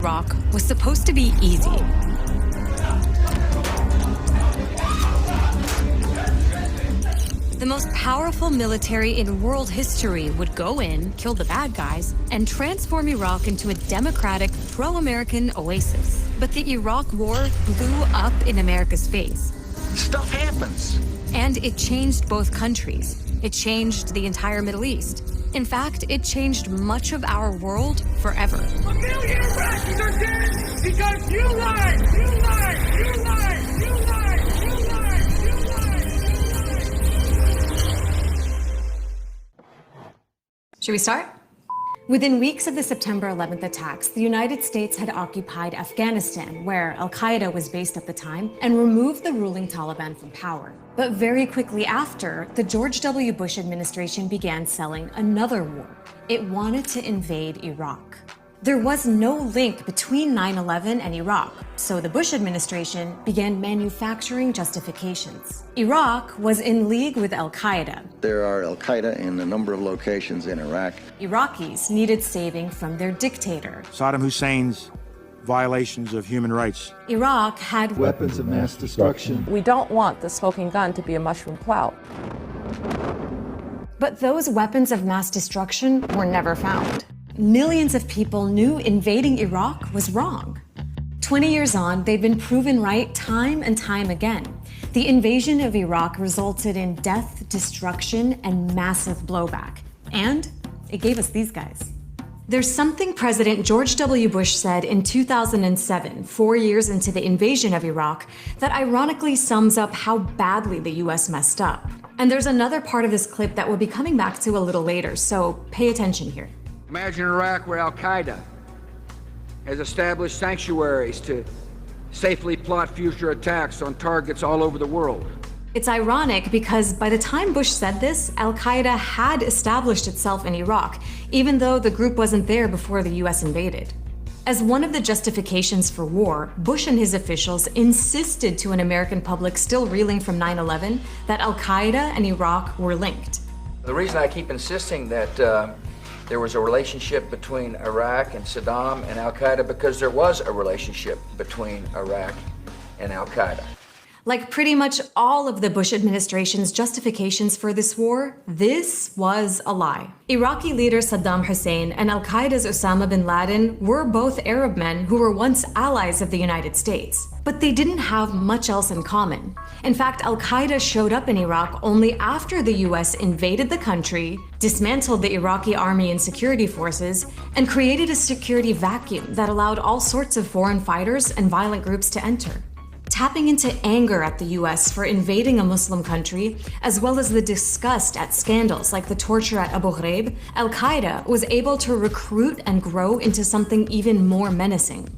Iraq was supposed to be easy. The most powerful military in world history would go in, kill the bad guys, and transform Iraq into a democratic, pro-American oasis. But the Iraq War blew up in America's face. Stuff happens. And it changed both countries. It changed the entire Middle East. In fact, it changed much of our world forever. 1 million Iraqis are dead because you lied! You lied! You lied! You lied! You lied! You lied! Should we start? Within weeks of the September 11th attacks, the United States had occupied Afghanistan, where al-Qaeda was based at the time, and removed the ruling Taliban from power. But very quickly after, the George W. Bush administration began selling another war. It wanted to invade Iraq. There was no link between 9/11 and Iraq, so the Bush administration began manufacturing justifications. Iraq was in league with al-Qaeda. There are al-Qaeda in a number of locations in Iraq. Iraqis needed saving from their dictator. Saddam Hussein's violations of human rights. Iraq had weapons of mass destruction. We don't want the smoking gun to be a mushroom cloud. But those weapons of mass destruction were never found. Millions of people knew invading Iraq was wrong. 20 years on, they've been proven right time and time again. The invasion of Iraq resulted in death, destruction, and massive blowback. And it gave us these guys. There's something President George W. Bush said in 2007, 4 years into the invasion of Iraq, that ironically sums up how badly the US messed up. And there's another part of this clip that we'll be coming back to a little later, so pay attention here. Imagine Iraq where al-Qaeda has established sanctuaries to safely plot future attacks on targets all over the world. It's ironic because by the time Bush said this, al-Qaeda had established itself in Iraq, even though the group wasn't there before the US invaded. As one of the justifications for war, Bush and his officials insisted to an American public still reeling from 9/11 that al-Qaeda and Iraq were linked. The reason I keep insisting that there was a relationship between Iraq and Saddam and al-Qaeda, because there was a relationship between Iraq and al-Qaeda. Like pretty much all of the Bush administration's justifications for this war, this was a lie. Iraqi leader Saddam Hussein and al-Qaeda's Osama bin Laden were both Arab men who were once allies of the United States. But they didn't have much else in common. In fact, al-Qaeda showed up in Iraq only after the US invaded the country, dismantled the Iraqi army and security forces, and created a security vacuum that allowed all sorts of foreign fighters and violent groups to enter. Tapping into anger at the US for invading a Muslim country, as well as the disgust at scandals like the torture at Abu Ghraib, al-Qaeda was able to recruit and grow into something even more menacing.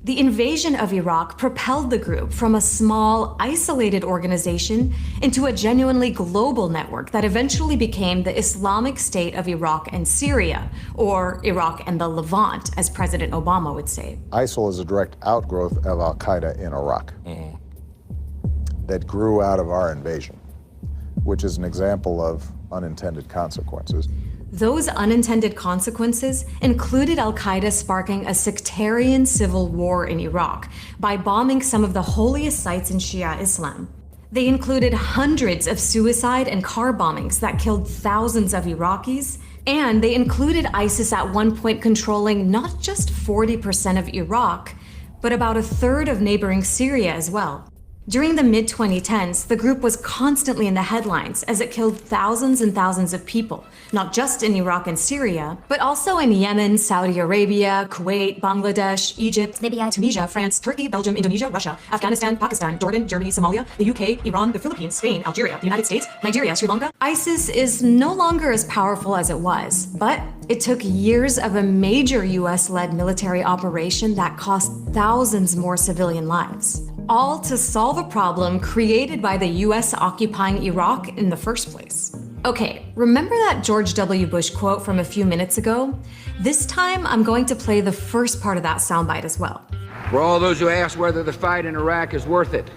The invasion of Iraq propelled the group from a small, isolated organization into a genuinely global network that eventually became the Islamic State of Iraq and Syria, or Iraq and the Levant, as President Obama would say. ISIL is a direct outgrowth of al-Qaeda in Iraq that grew out of our invasion, which is an example of unintended consequences. Those unintended consequences included al-Qaeda sparking a sectarian civil war in Iraq by bombing some of the holiest sites in Shia Islam. They included hundreds of suicide and car bombings that killed thousands of Iraqis, and they included ISIS at one point controlling not just 40% of Iraq, but about a third of neighboring Syria as well. During the mid-2010s, the group was constantly in the headlines as it killed thousands and thousands of people, not just in Iraq and Syria, but also in Yemen, Saudi Arabia, Kuwait, Bangladesh, Egypt, Libya, Tunisia, France, Turkey, Belgium, Indonesia, Russia, Afghanistan, Pakistan, Jordan, Germany, Somalia, the UK, Iran, the Philippines, Spain, Algeria, the United States, Nigeria, Sri Lanka. ISIS is no longer as powerful as it was, but it took years of a major US-led military operation that cost thousands more civilian lives, all to solve a problem created by the US occupying Iraq in the first place. Okay, remember that George W. Bush quote from a few minutes ago? This time, I'm going to play the first part of that soundbite as well. For all those who ask whether the fight in Iraq is worth it,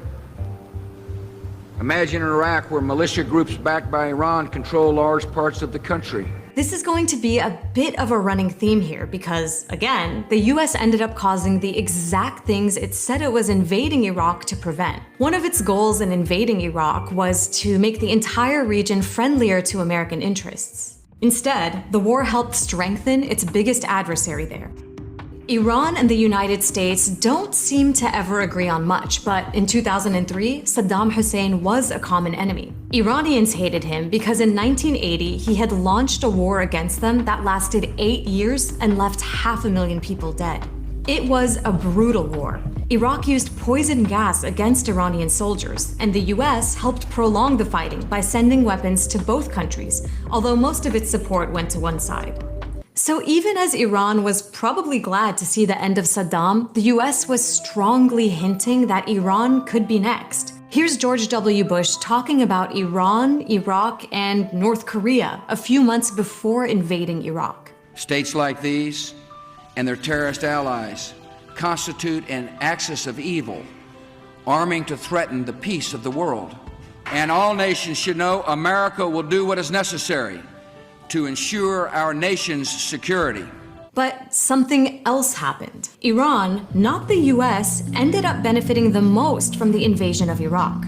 imagine an Iraq where militia groups backed by Iran control large parts of the country. This is going to be a bit of a running theme here because, again, the US ended up causing the exact things it said it was invading Iraq to prevent. One of its goals in invading Iraq was to make the entire region friendlier to American interests. Instead, the war helped strengthen its biggest adversary there. Iran and the United States don't seem to ever agree on much, but in 2003, Saddam Hussein was a common enemy. Iranians hated him because in 1980, he had launched a war against them that lasted 8 years and left 500,000 people dead. It was a brutal war. Iraq used poison gas against Iranian soldiers, and the US helped prolong the fighting by sending weapons to both countries, although most of its support went to one side. So even as Iran was probably glad to see the end of Saddam, the US was strongly hinting that Iran could be next. Here's George W. Bush talking about Iran, Iraq, and North Korea a few months before invading Iraq. States like these and their terrorist allies constitute an axis of evil, arming to threaten the peace of the world. And all nations should know America will do what is necessary to ensure our nation's security. But something else happened. Iran, not the US, ended up benefiting the most from the invasion of Iraq.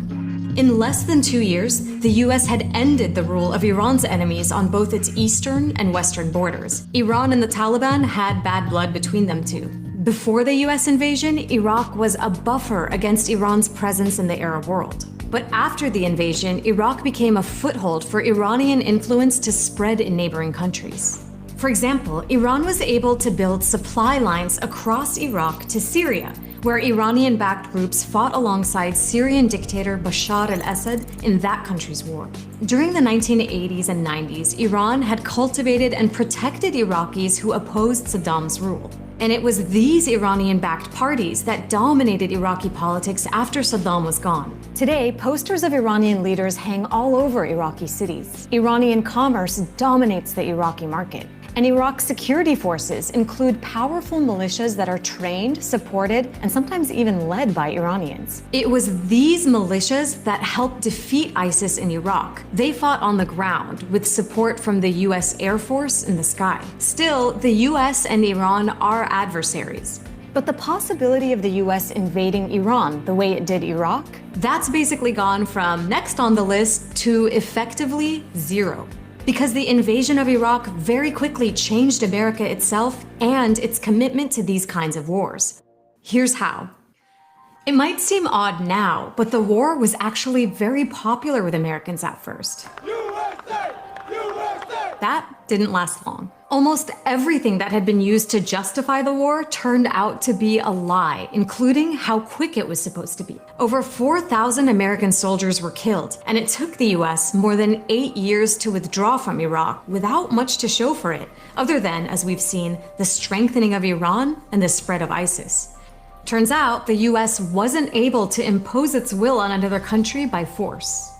In less than 2 years, the US had ended the rule of Iran's enemies on both its eastern and western borders. Iran and the Taliban had bad blood between them too. Before the US invasion, Iraq was a buffer against Iran's presence in the Arab world. But after the invasion, Iraq became a foothold for Iranian influence to spread in neighboring countries. For example, Iran was able to build supply lines across Iraq to Syria, where Iranian-backed groups fought alongside Syrian dictator Bashar al-Assad in that country's war. During the 1980s and 90s, Iran had cultivated and protected Iraqis who opposed Saddam's rule. And it was these Iranian-backed parties that dominated Iraqi politics after Saddam was gone. Today, posters of Iranian leaders hang all over Iraqi cities. Iranian commerce dominates the Iraqi market. And Iraq's security forces include powerful militias that are trained, supported, and sometimes even led by Iranians. It was these militias that helped defeat ISIS in Iraq. They fought on the ground with support from the US Air Force in the sky. Still, the US and Iran are adversaries. But the possibility of the US invading Iran the way it did Iraq, that's basically gone from next on the list to effectively zero. Because the invasion of Iraq very quickly changed America itself and its commitment to these kinds of wars. Here's how. It might seem odd now, but the war was actually very popular with Americans at first. USA! USA! That didn't last long. Almost everything that had been used to justify the war turned out to be a lie, including how quick it was supposed to be. Over 4,000 American soldiers were killed, and it took the US more than 8 years to withdraw from Iraq without much to show for it, other than, as we've seen, the strengthening of Iran and the spread of ISIS. Turns out the US wasn't able to impose its will on another country by force.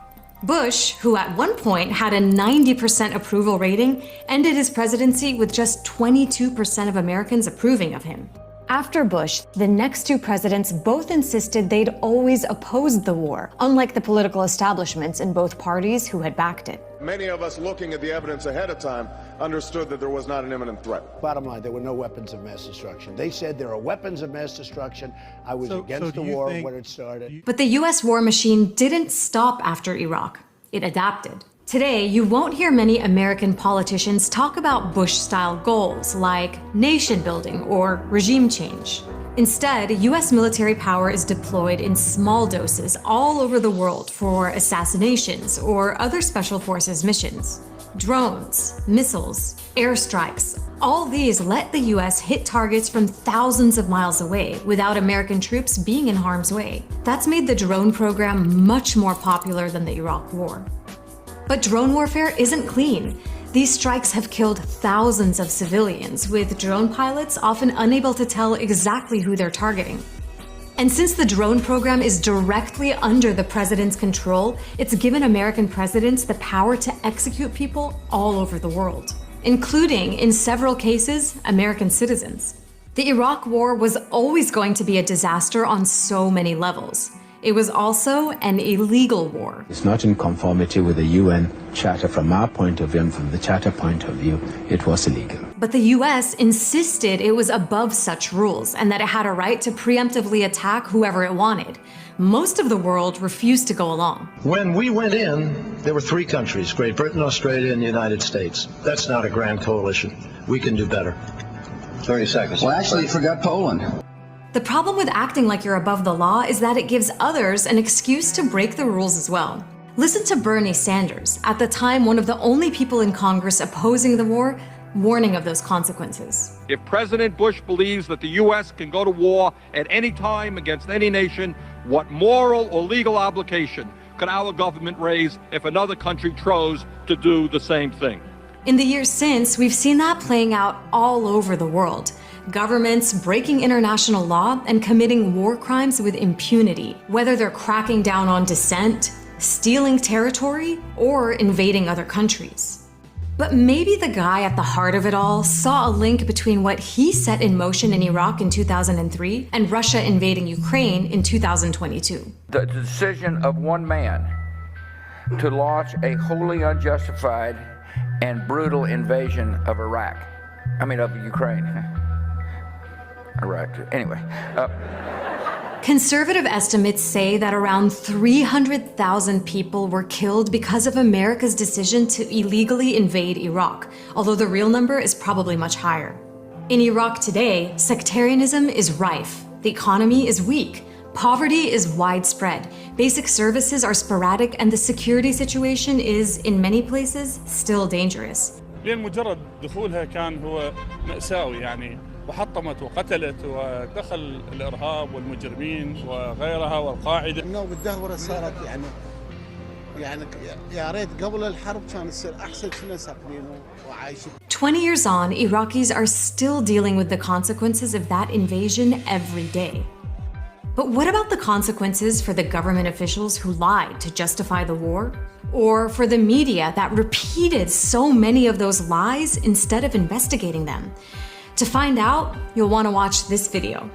Bush, who at one point had a 90% approval rating, ended his presidency with just 22% of Americans approving of him. After Bush, the next two presidents both insisted they'd always opposed the war, unlike the political establishments in both parties who had backed it. Many of us looking at the evidence ahead of time understood that there was not an imminent threat. Bottom line, there were no weapons of mass destruction. They said there are weapons of mass destruction. I was against the war when it started. But the US war machine didn't stop after Iraq. It adapted. Today, you won't hear many American politicians talk about Bush-style goals like nation building or regime change. Instead, US military power is deployed in small doses all over the world for assassinations or other special forces missions. Drones, missiles, airstrikes, all these let the US hit targets from thousands of miles away without American troops being in harm's way. That's made the drone program much more popular than the Iraq War. But drone warfare isn't clean. These strikes have killed thousands of civilians, with drone pilots often unable to tell exactly who they're targeting. And since the drone program is directly under the president's control, it's given American presidents the power to execute people all over the world, including, in several cases, American citizens. The Iraq War was always going to be a disaster on so many levels. it was also an illegal war. It's not in conformity with the UN Charter from our point of view, and from the Charter point of view, it was illegal. But the US insisted it was above such rules and that it had a right to preemptively attack whoever it wanted. Most of the world refused to go along. When we went in, there were 3 countries, Great Britain, Australia, and the United States. That's not a grand coalition. We can do better. 30 seconds. Well, actually, you forgot Poland. The problem with acting like you're above the law is that it gives others an excuse to break the rules as well. Listen to Bernie Sanders, at the time one of the only people in Congress opposing the war, warning of those consequences. If President Bush believes that the U.S. can go to war at any time against any nation, what moral or legal obligation could our government raise if another country chose to do the same thing? In the years since, we've seen that playing out all over the world. Governments breaking international law and committing war crimes with impunity, whether they're cracking down on dissent, stealing territory, or invading other countries. But maybe the guy at the heart of it all saw a link between what he set in motion in Iraq in 2003 and Russia invading Ukraine in 2022. The decision of one man to launch a wholly unjustified and brutal invasion of of Ukraine. Iraq, anyway. Conservative estimates say that around 300,000 people were killed because of America's decision to illegally invade Iraq, although the real number is probably much higher. In Iraq today, sectarianism is rife, the economy is weak, poverty is widespread, basic services are sporadic, and the security situation is, in many places, still dangerous. لين مجرد دخولها كان هو مأساوي يعني وحطمت وقتلت ودخل الإرهاب والمجرمين وغيرها والقاعدة. إنه بالدهورة صارت يعني يا ريت قبل الحرب كان يصير أحسن كنا ساكنين وعايشين. 20 years on, Iraqis are still dealing with the consequences of that invasion every day. But what about the consequences for the government officials who lied to justify the war? Or for the media that repeated so many of those lies instead of investigating them? To find out, you'll want to watch this video.